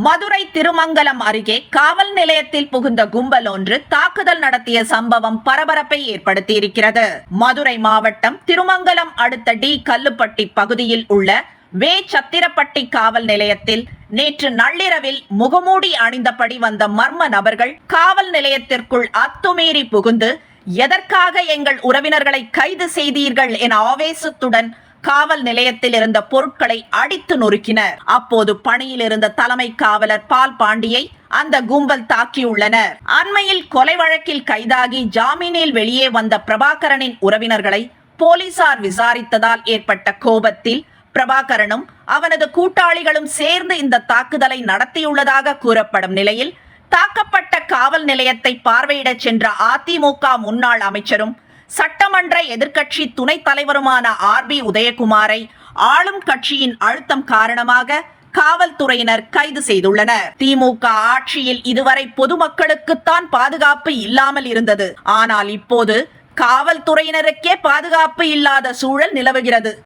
மதுரை திருமங்கலம் அருகே காவல் நிலையத்தில் புகுந்த கும்பல் ஒன்று தாக்குதல் நடத்திய சம்பவம் பரபரப்பை ஏற்படுத்தியிருக்கிறது. மதுரை மாவட்டம் திருமங்கலம் அடுத்த டி கல்லுப்பட்டி பகுதியில் உள்ள வே சத்திரப்பட்டி காவல் நிலையத்தில் நேற்று நள்ளிரவில் முகமூடி அணிந்தபடி வந்த மர்ம நபர்கள் காவல் நிலையத்திற்குள் அத்துமீறி புகுந்து எதற்காக எங்கள் உறவினர்களை கைது செய்தீர்கள் என ஆவேசத்துடன் காவல் நிலையத்தில் இருந்த பொருட்களை அடித்து நொறுக்கினர். அப்போது பணியில் இருந்த தலைமை காவலர் பால் பாண்டியை அந்த கும்பல் தாக்கியுள்ளனர். அண்மையில் கொலை வழக்கில் கைதாகி ஜாமீனில் வெளியே வந்த பிரபாகரனின் உறவினர்களை போலீசார் விசாரித்ததால் ஏற்பட்ட கோபத்தில் பிரபாகரனும் அவனது கூட்டாளிகளும் சேர்ந்து இந்த தாக்குதலை நடத்தியுள்ளதாக கூறப்படும் நிலையில் தாக்கப்பட்ட காவல் நிலையத்தை பார்வையிட சென்ற அதிமுக முன்னாள் அமைச்சரும் சட்டமன்ற எதிர்க்கட்சி துணைத் தலைவருமான RB உதயகுமாரை ஆளும் கட்சியின் அழுத்தம் காரணமாக காவல்துறையினர் கைது செய்துள்ளனர். திமுக ஆட்சியில் இதுவரை பொதுமக்களுக்குத்தான் பாதுகாப்பு இல்லாமல் இருந்தது. ஆனால் இப்போது காவல்துறையினருக்கே பாதுகாப்பு இல்லாத சூழல் நிலவுகிறது.